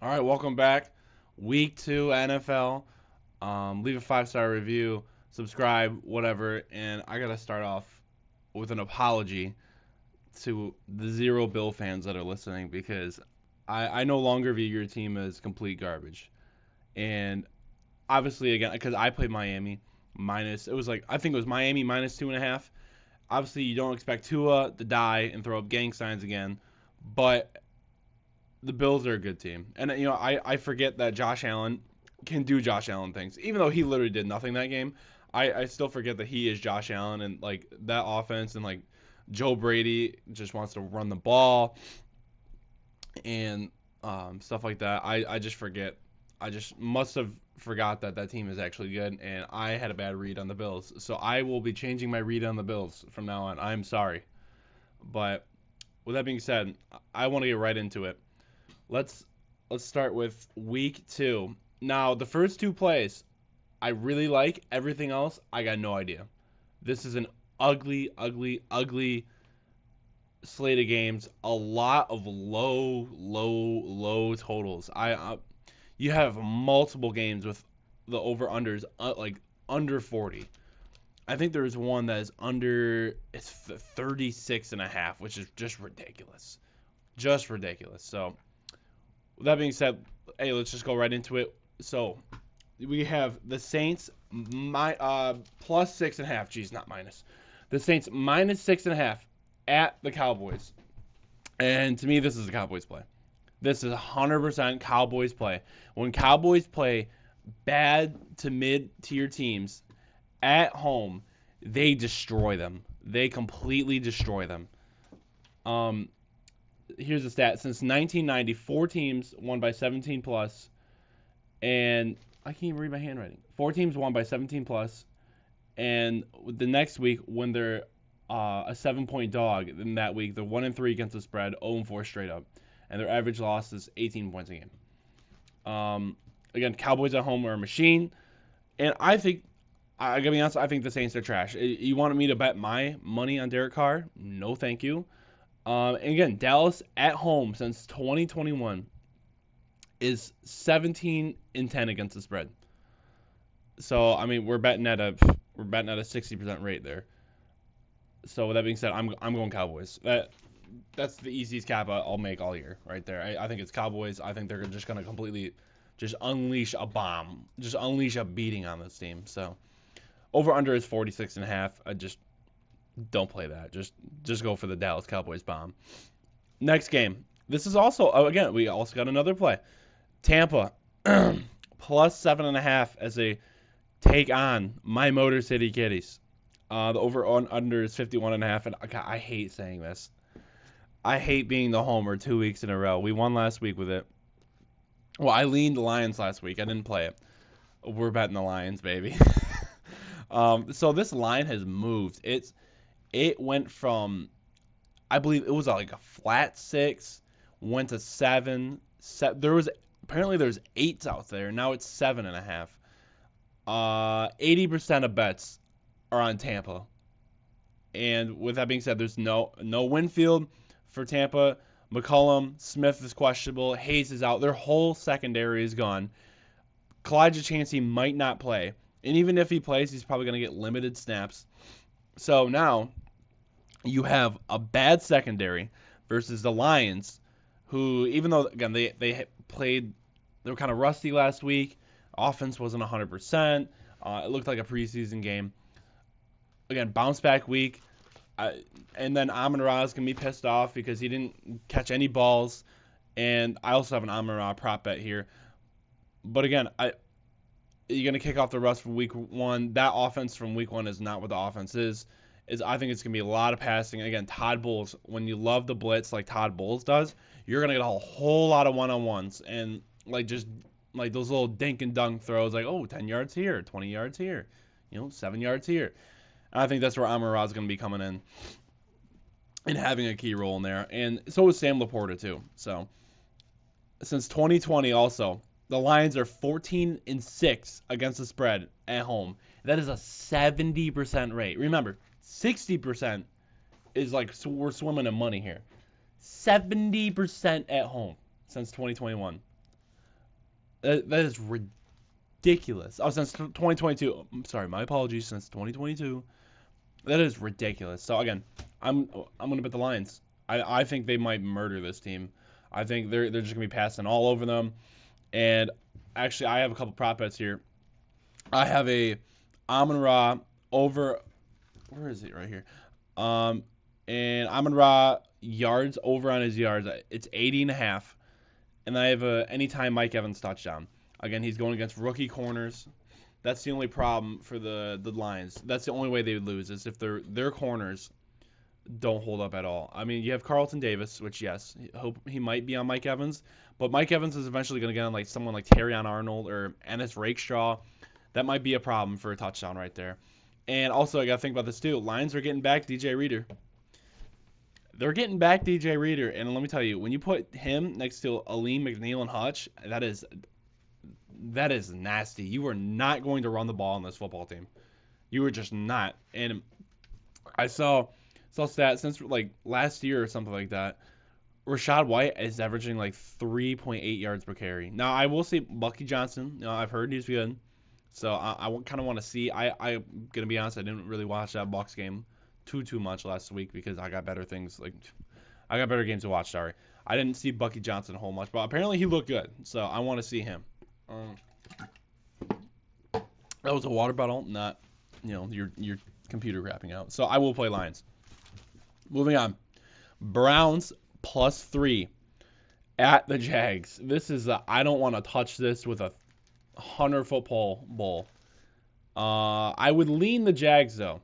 All right, welcome back. Week 2 NFL. Leave a 5-star review, subscribe, whatever. And I got to start off with an apology to the zero Bill fans that are listening because I no longer view your team as complete garbage. And obviously, again, because I played Miami minus, it was like, I think it was Miami minus 2.5. Obviously, you don't expect Tua to die and throw up gang signs again. But the Bills are a good team. And, I forget that Josh Allen can do Josh Allen things. Even though he literally did nothing that game, I still forget that he is Josh Allen and, like, that offense and, like, Joe Brady just wants to run the ball and stuff like that. I just forget. I just must have forgot that that team is actually good, and I had a bad read on the Bills. So I will be changing my read on the Bills from now on. I'm sorry. But with that being said, I want to get right into it. Let's let's start with week 2. Now, the first two plays I really like. Everything else, I got no idea. This is an ugly, ugly, ugly slate of games. A lot of low totals. You have multiple games with the over unders like under 40. I think there's one that is under it's 36 and a half, which is just ridiculous. Just ridiculous. So with that being said, hey, let's just go right into it. So we have the Saints plus 6.5. Geez, not minus. The Saints minus 6.5 at the Cowboys. And to me, this is a Cowboys play. This is 100% Cowboys play. When Cowboys play bad to mid tier teams at home, they destroy them. They completely destroy them. Um, Here's the stat: since 1990, 4 teams won by 17 plus, and I can't even read my handwriting. 4 teams won by 17 plus, and the next week when they're a 7-point dog, in that week they're 1-3 against the spread, 0-4 straight up, and their average loss is 18 points a game. Again, Cowboys at home are a machine, and I gotta be honest, I think the Saints are trash. You wanted me to bet my money on Derek Carr? No, thank you. And again, Dallas at home since 2021 is 17-10 against the spread. So I mean, we're betting at a 60% rate there. So with that being said, I'm going Cowboys. That's the easiest cap I'll make all year right there. I think it's Cowboys. I think they're just gonna completely just unleash a bomb, just unleash a beating on this team. So over under is 46.5. I just don't play that. Just go for the Dallas Cowboys bomb. Next game. This is also again we also got another play. Tampa plus 7.5 as a take on my Motor City Kitties. The over on under is 51.5, and God, I hate saying this. I hate being the homer 2 weeks in a row. We won last week with it. Well, I leaned the Lions last week. I didn't play it. We're betting the Lions, baby. So this line has moved. It went from, I believe it was like a flat 6, went to 7. There's 8s out there. Now it's 7.5. 80% of bets are on Tampa. And with that being said, there's no Winfield for Tampa. McCollum, Smith is questionable. Hayes is out. Their whole secondary is gone. Kalijah Chancey might not play. And even if he plays, he's probably going to get limited snaps. So now you have a bad secondary versus the Lions, who, even though, again, they were kind of rusty last week. Offense wasn't 100%. It looked like a preseason game. Again, bounce back week. And then Amon-Ra is going to be pissed off because he didn't catch any balls. And I also have an Amon-Ra prop bet here. But again, you're going to kick off the rust from week 1. That offense from week 1 is not what the offense is. I think it's going to be a lot of passing. Again, Todd Bowles, when you love the blitz like Todd Bowles does, you're going to get a whole lot of one-on-ones. And just those little dink and dunk throws, like, 10 yards here, 20 yards here, 7 yards here. And I think that's where Amon-Ra is going to be coming in and having a key role in there. And so is Sam Laporta, too. So since 2020 also, the Lions are 14-6 against the spread at home. That is a 70% rate. Remember, 60% is like we're swimming in money here. 70% at home since 2021. That is ridiculous. Oh, since 2022. I'm sorry, my apologies. Since 2022, that is ridiculous. So again, I'm gonna bet the Lions. I think they might murder this team. I think they're just gonna be passing all over them. And actually, I have a couple prop bets here. I have a Amon-Ra over. Where is it? Right here. And Amon-Ra yards over on his yards. It's 80.5. And I have a anytime Mike Evans touchdown. Again, he's going against rookie corners. That's the only problem for the Lions. That's the only way they would lose is if their corners don't hold up at all. I mean, you have Carlton Davis, which yes, hope he might be on Mike Evans, but Mike Evans is eventually going to get on like someone like Terrion Arnold or Ennis Rakestraw. That might be a problem for a touchdown right there. And also, I got to think about this too. Lions are getting back DJ Reader. They're getting back DJ Reader, and let me tell you, when you put him next to Aleem McNeil and Hutch, that is nasty. You are not going to run the ball on this football team. You are just not. And I saw stats since like last year or something like that. Rachaad White is averaging like 3.8 yards per carry. Now I will say Bucky Johnson. You know, I've heard he's good, so I kind of want to see. I'm gonna be honest. I didn't really watch that Bucs game too much last week because I got better things. Like I got better games to watch. Sorry, I didn't see Bucky Johnson a whole much, but apparently he looked good. So I want to see him. That was a water bottle, not your computer crapping out. So I will play Lions. Moving on, Browns +3 at the Jags. This is I don't want to touch this with a 100-foot pole. I would lean the Jags though.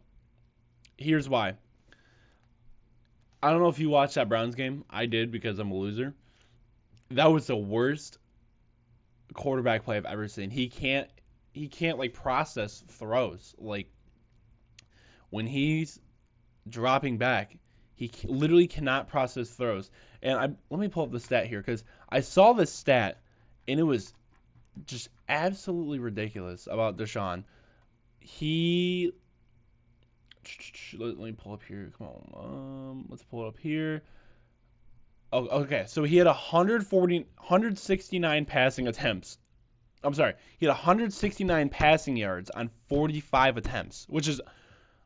Here's why. I don't know if you watched that Browns game. I did because I'm a loser. That was the worst quarterback play I've ever seen. He can't like process throws. Like when he's dropping back, he literally cannot process throws. And let me pull up the stat here because I saw this stat and it was just absolutely ridiculous about Deshaun. Let me pull up here. Come on. Let's pull it up here. Oh, okay. So he had 169 passing attempts. I'm sorry. He had 169 passing yards on 45 attempts, which is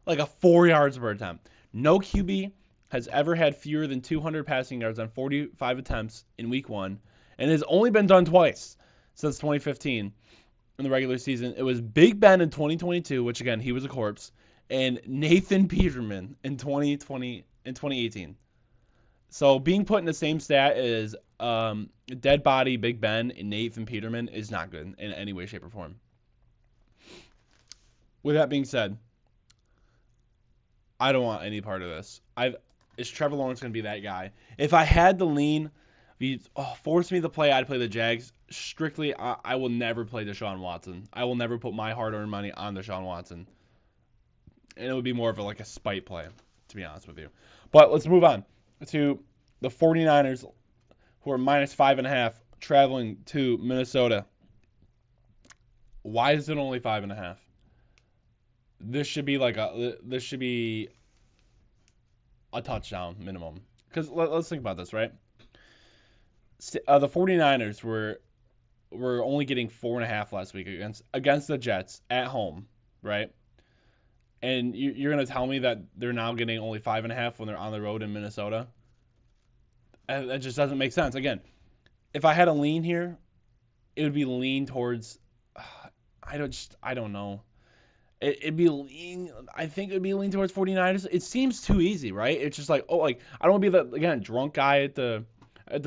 like a 4 yards per attempt. No QB has ever had fewer than 200 passing yards on 45 attempts in week 1, and it has only been done twice since 2015 in the regular season. It was Big Ben in 2022, which again, he was a corpse, and Nathan Peterman in 2018. So being put in the same stat as dead body Big Ben and Nathan Peterman is not good in any way, shape, or form. With that being said, I don't want any part of this. Is Trevor Lawrence going to be that guy? If I had to lean, if you force me to play, I'd play the Jags. Strictly, I will never play Deshaun Watson. I will never put my hard-earned money on Deshaun Watson. And it would be more of a spite play, to be honest with you. But let's move on to the 49ers, who are -5.5, traveling to Minnesota. Why is it only 5.5? This should be a touchdown minimum. Because let's think about this, right? The 49ers were only getting 4.5 last week against the Jets at home, right? And you're going to tell me that they're now getting only 5.5 when they're on the road in Minnesota? That just doesn't make sense. Again, if I had a lean here, it would be lean towards. I don't know. It'd be lean. I think it would be lean towards 49ers. It seems too easy, right? It's just I don't want to be the drunk guy at the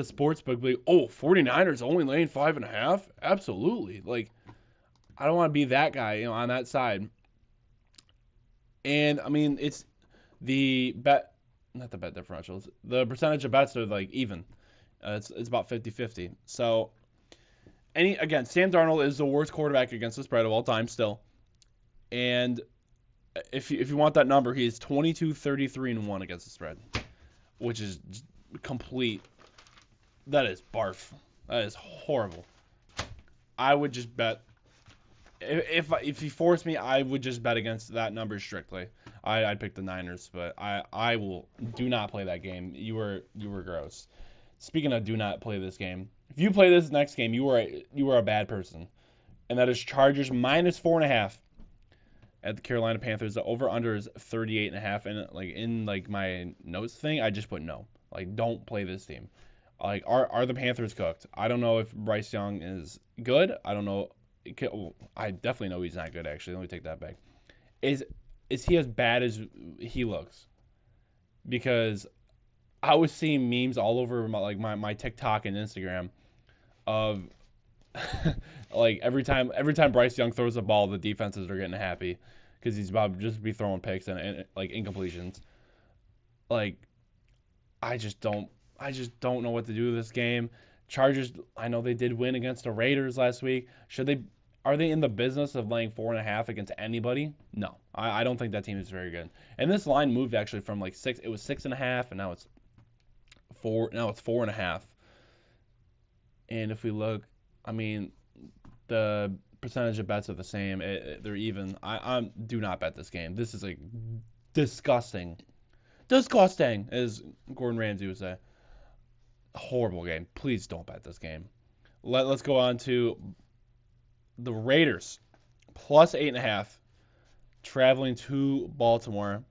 sports book. Like, 49ers only laying 5.5. Absolutely. I don't want to be that guy, on that side. And I mean, it's the bet, not the bet differentials. The percentage of bets are even. It's about 50-50. So, Sam Darnold is the worst quarterback against the spread of all time still. And if you want that number, he's 22-33-1 against the spread, which is complete. That is barf. That is horrible. I would just bet. If you force me, I would just bet against that number strictly. I'd pick the Niners, but I do not play that game. You were gross. Speaking of do not play this game, if you play this next game, you are a bad person. And that is Chargers minus 4.5 at the Carolina Panthers. The over/under is 38.5. And in my notes thing, I just put no. Like, don't play this team. Like, are the Panthers cooked? I don't know if Bryce Young is good. I don't know. I definitely know he's not good. Actually, let me take that back. Is he as bad as he looks? Because I was seeing memes all over my TikTok and Instagram of like every time Bryce Young throws a ball, the defenses are getting happy because he's about to just be throwing picks and like incompletions. Like I just don't know what to do with this game. Chargers, I know they did win against the Raiders last week. Are they in the business of laying 4.5 against anybody? No, I don't think that team is very good. And this line moved actually from like 6. It was 6.5, and now it's 4. Now it's 4.5. And if we look, I mean, the percentage of bets are the same. They're even. I do not bet this game. This is like disgusting, as Gordon Ramsay would say. Horrible game. Please don't bet this game. Let's go on to the Raiders plus 8.5 traveling to Baltimore.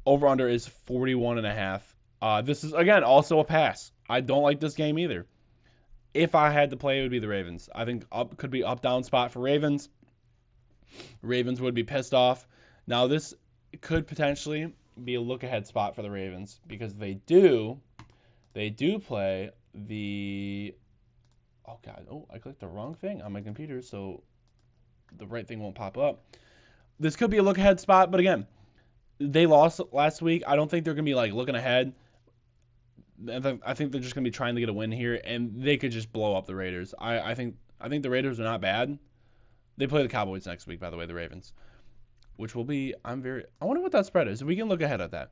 Over under is 41.5. This is again also a pass. I don't like this game either. If I had to play, it would be the Ravens. I think could be up down spot for Ravens. Ravens would be pissed off. Now this could potentially be a look ahead spot for the Ravens because they do play the. Oh God! Oh, I clicked the wrong thing on my computer, so the right thing won't pop up. This could be a look ahead spot, but again, they lost last week. I don't think they're gonna be like looking ahead. I think they're just gonna be trying to get a win here, and they could just blow up the Raiders. I think the Raiders are not bad. They play the Cowboys next week, by the way, the Ravens, which will be. I wonder what that spread is. We can look ahead at that,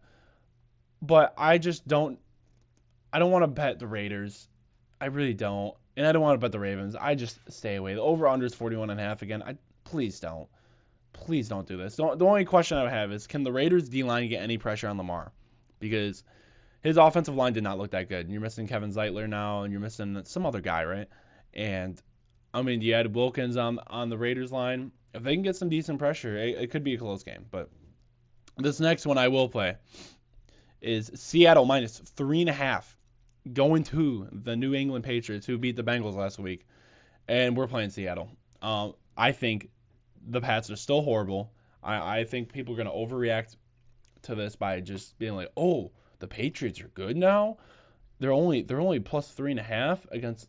but I just don't. I don't want to bet the Raiders. I really don't. And I don't want to bet the Ravens. I just stay away. The over-under is 41.5 again. Please don't. Please don't do this. The only question I would have is, can the Raiders D-line get any pressure on Lamar? Because his offensive line did not look that good. And you're missing Kevin Zeitler now, and you're missing some other guy, right? And, I mean, you had Wilkins on the Raiders line. If they can get some decent pressure, it could be a close game. But this next one I will play is Seattle minus 3.5. Going to the New England Patriots, who beat the Bengals last week, and we're playing Seattle. I think the Pats are still horrible. I think people are going to overreact to this by just being like, "Oh, the Patriots are good now. They're only plus 3.5 against.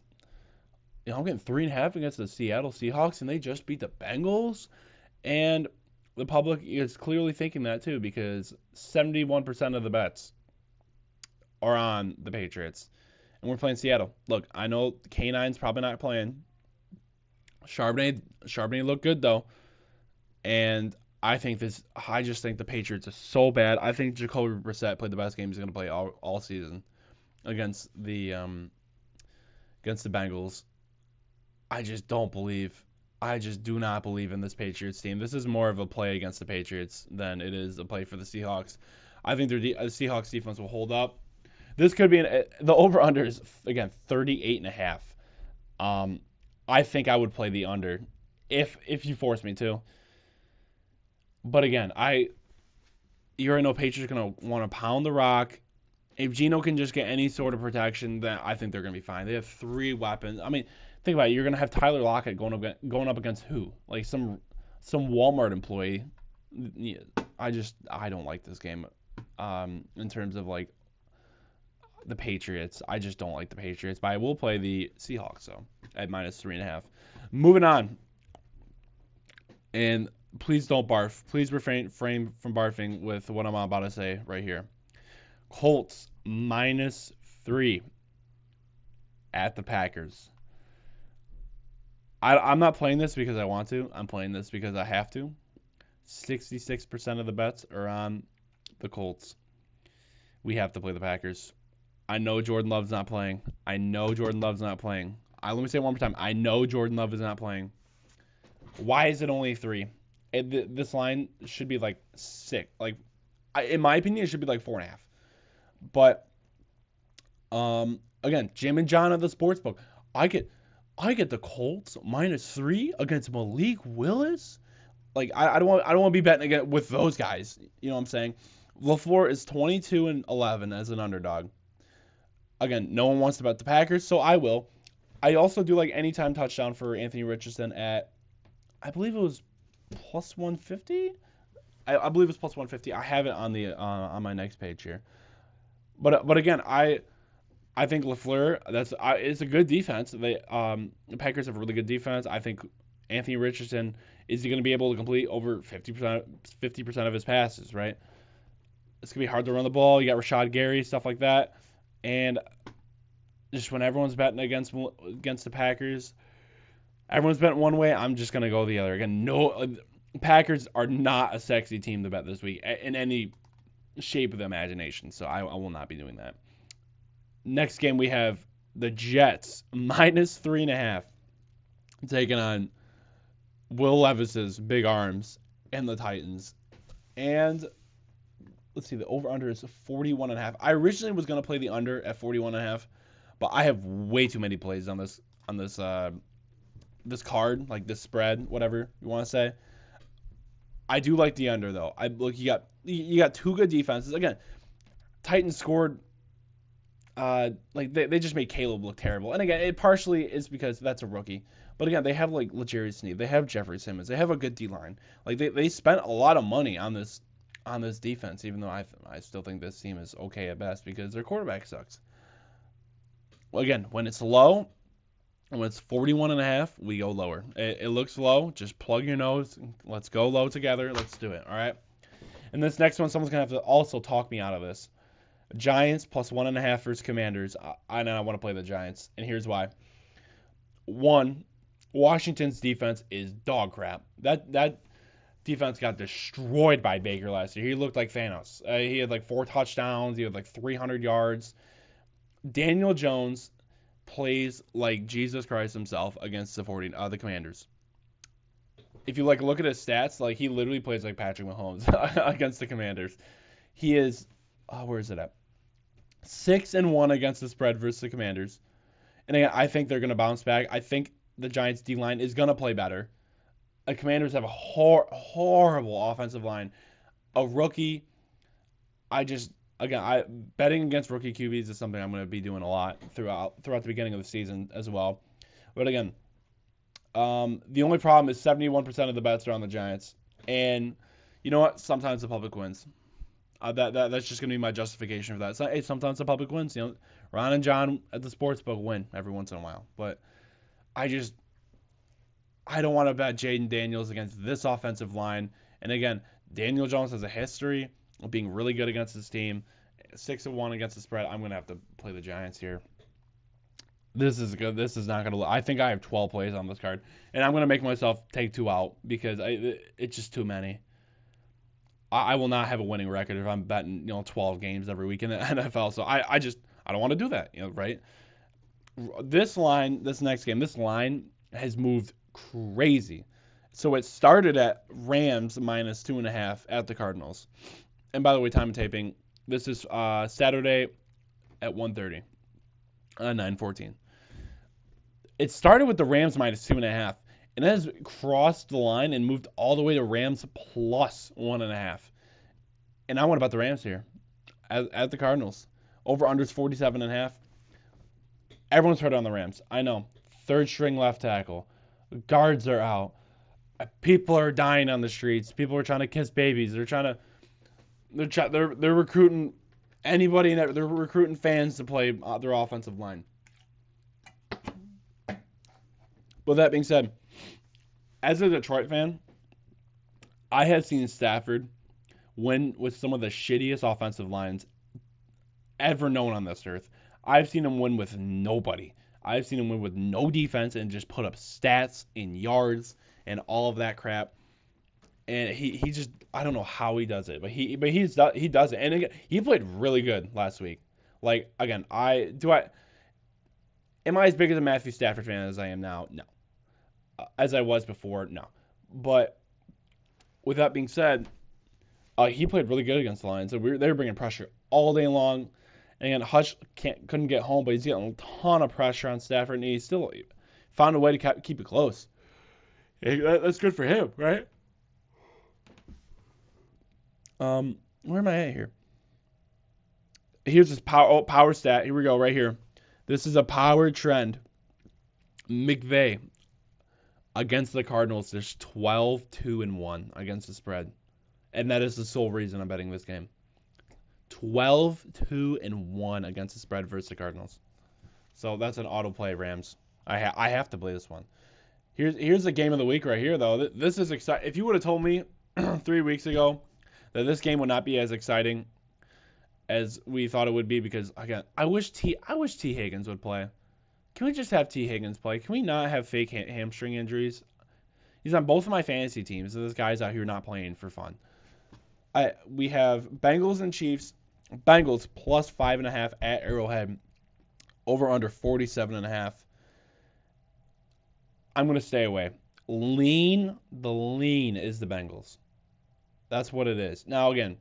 I'm getting 3.5 against the Seattle Seahawks, and they just beat the Bengals." And the public is clearly thinking that too, because 71% of the bets are on the Patriots. And we're playing Seattle. Look, I know K9's probably not playing. Charbonnet looked good, though. And I just think the Patriots are so bad. I think Jacoby Brissett played the best game he's going to play all season against the Bengals. I just do not believe in this Patriots team. This is more of a play against the Patriots than it is a play for the Seahawks. I think the Seahawks defense will hold up. This could be the over/under is again 38.5. I think I would play the under if you force me to. But again, you already know Patriots are gonna want to pound the rock. If Geno can just get any sort of protection, then I think they're gonna be fine. They have 3 weapons. I mean, think about it. You're gonna have Tyler Lockett going up against who? Like some Walmart employee. I don't like this game. In terms of like the Patriots. I just don't like the Patriots, but I will play the Seahawks, so at minus 3.5. Moving on. And please don't barf. Please refrain from barfing with what I'm about to say right here. Colts minus 3 at the Packers. I'm not playing this because I want to. I'm playing this because I have to. 66% of the bets are on the Colts. We have to play the Packers. I know Jordan Love's not playing. Let me say it one more time. I know Jordan Love is not playing. Why is it only 3? This line should be like 6. In my opinion, it should be like 4.5. But Again, Jim and John of the Sportsbook. I get the Colts -3 against Malik Willis. Like I don't want to be betting again with those guys. You know what I'm saying? LaFleur is 22-11 as an underdog. Again, no one wants to bet the Packers, so I will. I also do like anytime touchdown for Anthony Richardson at, I believe it was plus 150. I believe it's plus 150. I have it on my next page here. But again, I think LaFleur, it's a good defense. The Packers have a really good defense. I think Anthony Richardson is going to be able to complete over 50% of his passes, right? It's going to be hard to run the ball. You got Rashad Gary, stuff like that. And just when everyone's betting against the Packers, everyone's betting one way, I'm just going to go the other. Again, Packers are not a sexy team to bet this week in any shape of the imagination, so I will not be doing that. Next game, we have the Jets -3.5 taking on Will Levis's big arms and the Titans. And let's see, the over-under is 41.5. I originally was going to play the under at 41.5, but I have way too many plays on this card, like this spread, whatever you want to say. I do like the under though. You got two good defenses. Again, Titans scored. Like they just made Caleb look terrible. And again, it partially is because that's a rookie. But again, they have like L'Jarius Sneed, they have Jeffrey Simmons, they have a good D line. Like they spent a lot of money on this defense, even though I still think this team is okay at best because their quarterback sucks. Well, again, when it's low, when it's 41.5, we go lower. It looks low. Just plug your nose. Let's go low together. Let's do it. All right. And this next one, someone's gonna have to also talk me out of this. Giants plus 1.5 versus Commanders. I want to play the Giants, and here's why. One, Washington's defense is dog crap. That defense got destroyed by Baker last year. He looked like Thanos. He had like 4 touchdowns. He had like 300 yards. Daniel Jones plays like Jesus Christ himself against the Commanders. If you like look at his stats, like he literally plays like Patrick Mahomes against the Commanders. He is, where is it at? 6-1 against the spread versus the Commanders. And again, I think they're going to bounce back. I think the Giants' D-line is going to play better. The Commanders have a horrible offensive line. A rookie, betting against rookie QBs is something I'm going to be doing a lot throughout the beginning of the season as well. But again, the only problem is 71% of the bets are on the Giants. And you know what? Sometimes the public wins. That's just going to be my justification for that. So, hey, sometimes the public wins. You know, Ron and John at the Sportsbook win every once in a while. But I don't want to bet Jaden Daniels against this offensive line. And again, Daniel Jones has a history of being really good against his team. 6-1 against the spread. I'm going to have to play the Giants here. This is good. This is not going to. I think I have 12 plays on this card, and I'm going to make myself take 2 out because it's just too many. I will not have a winning record if I'm betting 12 games every week in the NFL. So I don't want to do that. Right? This next game, this line has moved crazy. So it started at Rams -2.5 at the Cardinals. And by the way, time of taping, this is Saturday at 1:30, 9:14. It started with the Rams -2.5, and it has crossed the line and moved all the way to Rams plus 1.5. And I want to bet the Rams here at the Cardinals. Over under is 47.5. Everyone's hurt on the Rams. I know. Third string left tackle. Guards are out. People are dying on the streets. People are trying to kiss babies. They're recruiting anybody. They're recruiting fans to play their offensive line. With that being said, as a Detroit fan, I have seen Stafford win with some of the shittiest offensive lines ever known on this earth. I've seen him win with nobody. I've seen him win with no defense and just put up stats in yards and all of that crap. And he just, I don't know how he does it, but he does it. And again, he played really good last week. Like, again, am I as big as a Matthew Stafford fan as I am now? No. As I was before? No. But with that being said, he played really good against the Lions. So they were bringing pressure all day long. And again, Hutch couldn't get home, but he's getting a ton of pressure on Stafford, and he still found a way to keep it close. That's good for him, right? Where am I at here? Here's his power stat. Here we go, right here. This is a power trend. McVay against the Cardinals, there's 12-2-1 against the spread. And that is the sole reason I'm betting this game. 12-2-1 against the spread versus the Cardinals. So that's an auto play, Rams. I have to play this one. Here's the game of the week right here, though. This is exciting. If you would have told me 3 weeks ago that this game would not be as exciting as we thought it would be, because again, I wish T Higgins would play. Can we just have T Higgins play? Can we not have fake hamstring injuries? He's on both of my fantasy teams, and this guy's out here not playing for fun. We have Bengals and Chiefs. Bengals plus 5.5 at Arrowhead. Over under 47.5. I'm going to stay away. The lean is the Bengals. That's what it is. Now, again,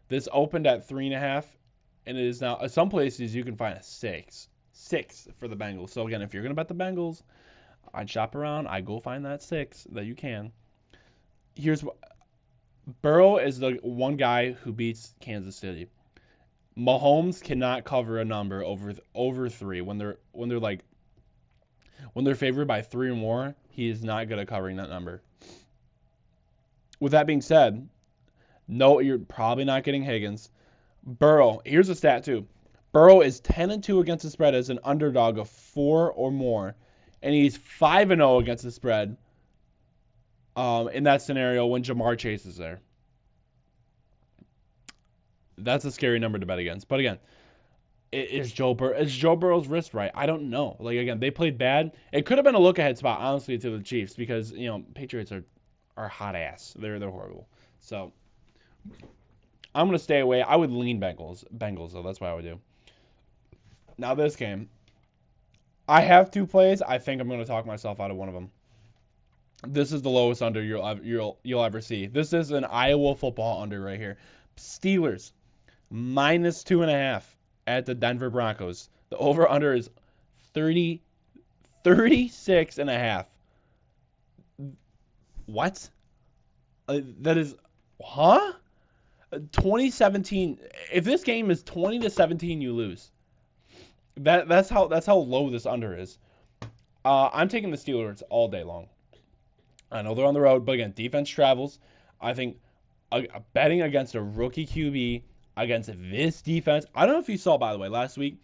this opened at 3.5, and it is now, at some places you can find a 6. 6 for the Bengals. So, again, if you're going to bet the Bengals, I'd shop around. I'd go find that 6 that you can. Here's what. Burrow is the one guy who beats Kansas City. Mahomes cannot cover a number over 3 when they're favored by 3 or more. He is not good at covering that number. With that being said, no, you're probably not getting Higgins. Burrow, here's a stat too. Burrow is 10-2 against the spread as an underdog of 4 or more, and he's 5-0 against the spread. In that scenario when Jamar Chase is there. That's a scary number to bet against. But again, is Joe Burrow's wrist right? I don't know. Like, again, they played bad. It could have been a look-ahead spot, honestly, to the Chiefs, because, Patriots are hot ass. They're horrible. So I'm going to stay away. I would lean Bengals, though. That's what I would do. Now this game, I have 2 plays. I think I'm going to talk myself out of one of them. This is the lowest under you'll ever see. This is an Iowa football under right here. Steelers minus 2.5 at the Denver Broncos. The over/under is 36.5. What? That is, 2017. If this game is 20-17, you lose. That's how low this under is. I'm taking the Steelers all day long. I know they're on the road, but again, defense travels. I think betting against a rookie QB against this defense. I don't know if you saw, by the way, last week,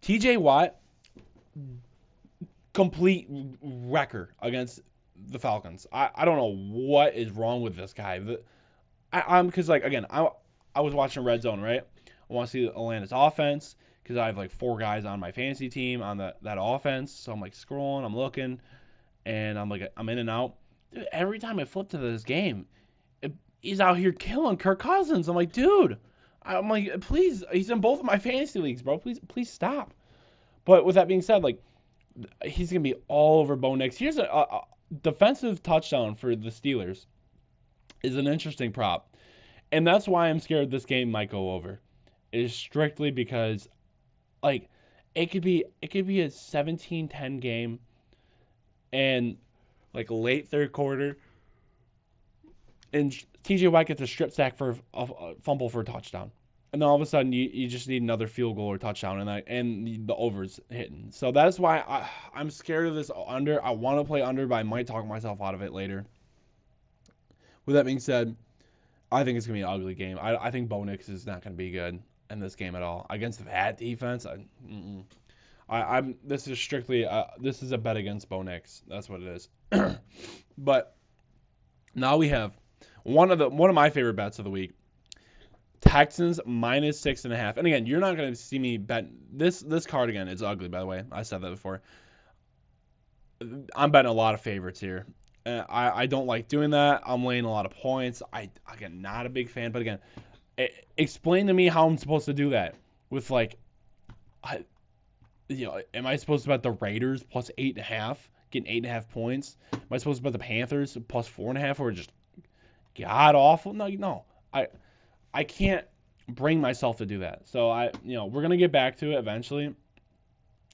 TJ Watt, complete wrecker against the Falcons. I don't know what is wrong with this guy. Because, again, I was watching Red Zone, right? I want to see Atlanta's offense because I have 4 guys on my fantasy team on that offense. So I'm scrolling, I'm looking, and I'm in and out. Dude, every time I flip to this game, he's out here killing Kirk Cousins. I'm dude. I'm please. He's in both of my fantasy leagues, bro. Please stop. But with that being said, he's gonna be all over Bo Nix. Here's a defensive touchdown for the Steelers. Is an interesting prop, and that's why I'm scared this game might go over. Is strictly because, it could be a 17-10 game, and late third quarter, and TJ Watt gets a strip sack for a fumble for a touchdown, and then all of a sudden you just need another field goal or touchdown, and the over's hitting. So that's why I'm scared of this under. I want to play under, but I might talk myself out of it later. With that being said, I think it's gonna be an ugly game. I think Bo Nix is not gonna be good in this game at all against that defense. This is strictly this is a bet against Bo Nix. That's what it is. But now we have one of my favorite bets of the week. Texans minus 6.5. And again, you're not going to see me bet this card again. It's ugly, by the way. I said that before. I'm betting a lot of favorites here. I don't like doing that. I'm laying a lot of points. Again, not a big fan. But again, explain to me how I'm supposed to do that with am I supposed to bet the Raiders plus 8.5, getting 8.5 points? Am I supposed to bet the Panthers plus 4.5, or just god awful? No. I can't bring myself to do that. So we're gonna get back to it eventually.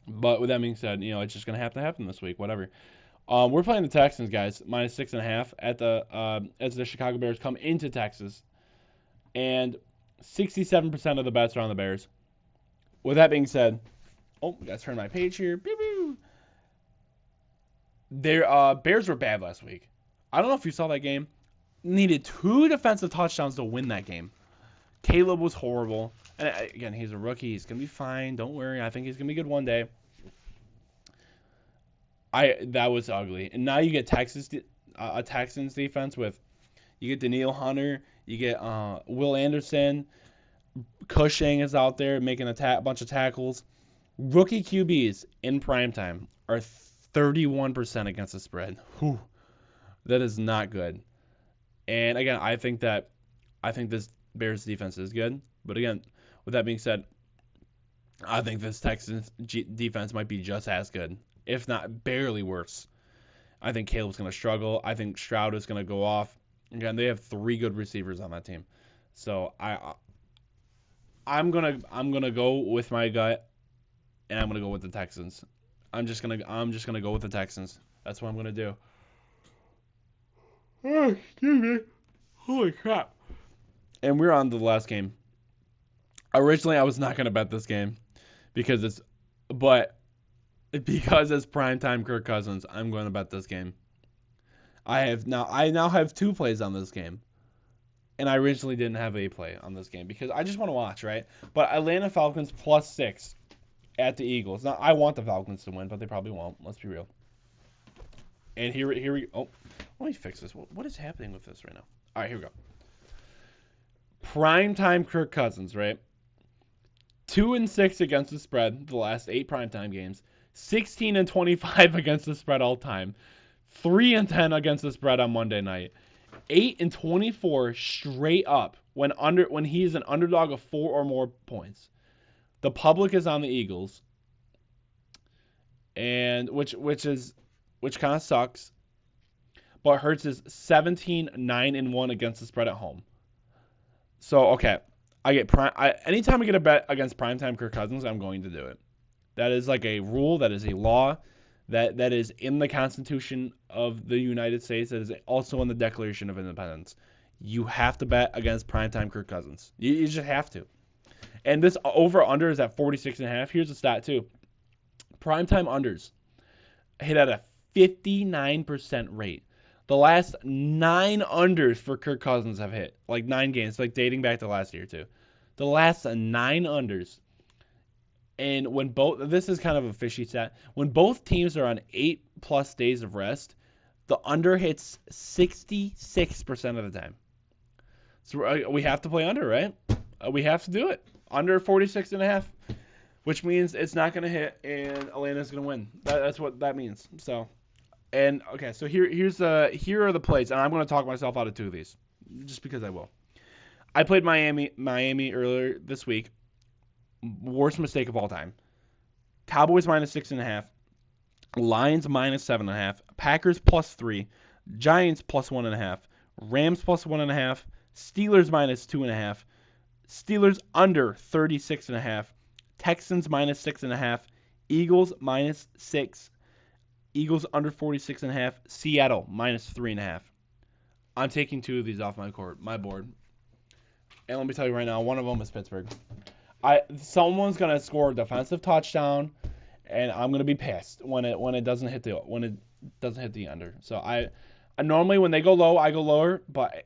But with that being said, it's just gonna have to happen this week. Whatever. We're playing the Texans, guys, -6.5 at the as the Chicago Bears come into Texas, and 67% of the bets are on the Bears. With that being said, gotta turn my page here. Their Bears were bad last week. I don't know if you saw that game. Needed 2 defensive touchdowns to win that game. Caleb was horrible. And again, he's a rookie. He's going to be fine. Don't worry. I think he's going to be good one day. That was ugly. And now you get a Texans defense with, you get Danielle Hunter, you get Will Anderson, Cushing is out there making a bunch of tackles. Rookie QBs in primetime are 31% against the spread. Whew. That is not good. And again, I think this Bears defense is good. But again, with that being said, I think this Texans defense might be just as good, if not barely worse. I think Caleb's going to struggle. I think Stroud is going to go off. Again, they have 3 good receivers on that team. So I'm gonna go with my gut, and I'm gonna go with the Texans. I'm just gonna go with the Texans. That's what I'm gonna do. Oh, excuse me. Holy crap. And we're on to the last game. Originally, I was not going to bet this game because it's primetime Kirk Cousins, I'm going to bet this game. I now have 2 plays on this game. And I originally didn't have a play on this game because I just want to watch, right? But Atlanta Falcons +6 at the Eagles. Now, I want the Falcons to win, but they probably won't. Let's be real. And here we let me fix this. What is happening with this right now? All right, here we go. Primetime Kirk Cousins, right? 2-6 against the spread the last 8 primetime games. 16-25 against the spread all time. 3-10 against the spread on Monday night. 8-24 straight up when he's an underdog of 4 or more points. The public is on the Eagles, and which kind of sucks. But Hurts is 17-9-1 against the spread at home. So okay, anytime I get a bet against primetime Kirk Cousins, I'm going to do it. That is like a rule. That is a law. That is in the Constitution of the United States. That is also in the Declaration of Independence. You have to bet against primetime Kirk Cousins. You just have to. And this over-under is at 46.5. Here's a stat, too. Primetime unders hit at a 59% rate. The last 9 unders for Kirk Cousins have hit. Like 9 games, like dating back to last year, too. The last 9 unders. And this is kind of a fishy stat. When both teams are on 8+ days of rest, the under hits 66% of the time. So we have to play under, right? We have to do it. Under 46.5, which means it's not going to hit and Atlanta's going to win. That's what that means. So, and okay, so here are the plays, and I'm going to talk myself out of 2 of these, just because I will. I played Miami earlier this week. Worst mistake of all time. Cowboys -6.5. Lions -7.5. Packers +3. Giants +1.5. Rams +1.5. Steelers -2.5. Steelers under 36.5. Texans -6.5. Eagles -6. Eagles under 46.5. Seattle -3.5. I'm taking 2 of these off my board. And let me tell you right now, one of them is Pittsburgh. Someone's gonna score a defensive touchdown, and I'm gonna be pissed when it doesn't hit the under. So I normally when they go low, I go lower, but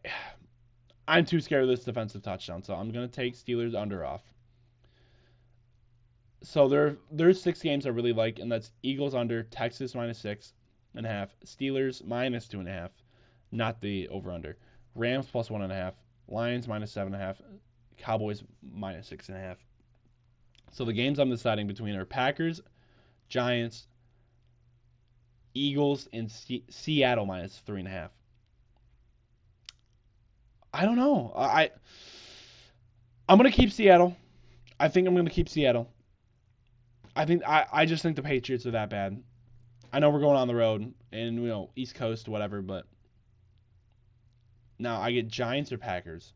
I'm too scared of this defensive touchdown, so I'm gonna take Steelers under off. So there's 6 games I really like, and that's Eagles under, Texas -6.5, Steelers -2.5, not the over under, Rams +1.5, Lions -7.5. Cowboys -6.5. So the games I'm deciding between are Packers, Giants, Eagles, and Seattle -3.5. I don't know. I'm gonna keep Seattle. I think I'm gonna keep Seattle. I just think the Patriots are that bad. I know we're going on the road and East Coast, whatever, but now I get Giants or Packers.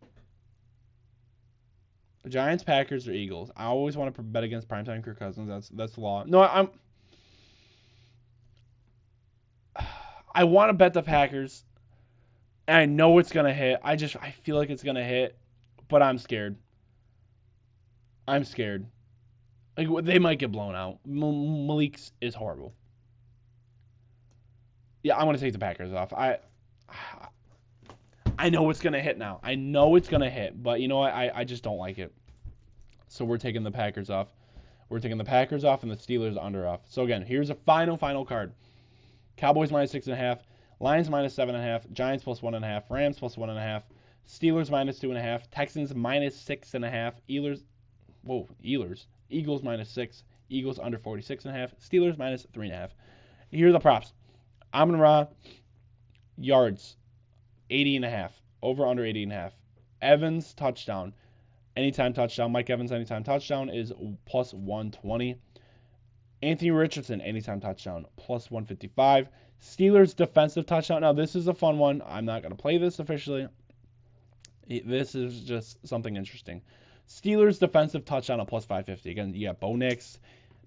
Giants, Packers, or Eagles. I always want to bet against primetime Kirk Cousins. That's the law. No, I want to bet the Packers, and I know it's gonna hit. I feel like it's gonna hit, but I'm scared. I'm scared. Like they might get blown out. Malik's is horrible. Yeah, I'm gonna take the Packers off. I know it's gonna hit now. I know it's gonna hit, but you know what? I just don't like it. So we're taking the Packers off. We're taking the Packers off and the Steelers under off. So again, here's a final card. Cowboys minus 6.5, Lions minus 7.5, Giants plus 1.5, Rams plus 1.5, Steelers minus 2.5, Texans minus 6.5, Eagles minus 6, Eagles under 46.5, Steelers minus 3.5. Here are the props. Amon-Ra, yards, 80.5, over under 80.5. Evans, touchdown, anytime touchdown. Mike Evans, anytime touchdown is plus 120. Anthony Richardson, anytime touchdown, plus 155. Steelers defensive touchdown. Now, this is a fun one. I'm not going to play this officially. This is just something interesting. Steelers defensive touchdown at plus 550. Again, you got Bo Nix,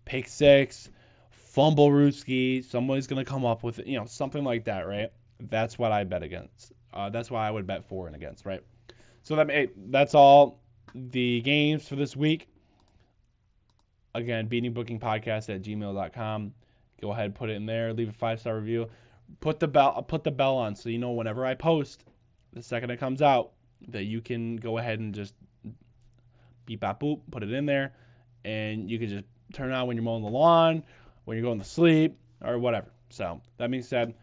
pick six, fumble Ruski. Somebody's going to come up with, something like that, right? That's what I bet against. That's why I would bet for and against, right? So that's all the games for this week. Again, beatingbookingpodcast@gmail.com. Go ahead, put it in there. Leave a 5-star review. Put the bell on so you know whenever I post, the second it comes out, that you can go ahead and just beep, bop, boop, put it in there, and you can just turn it on when you're mowing the lawn, when you're going to sleep, or whatever. So that being said,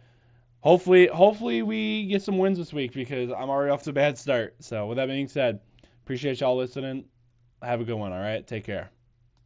hopefully we get some wins this week because I'm already off to a bad start. So with that being said, appreciate y'all listening. Have a good one. All right, take care.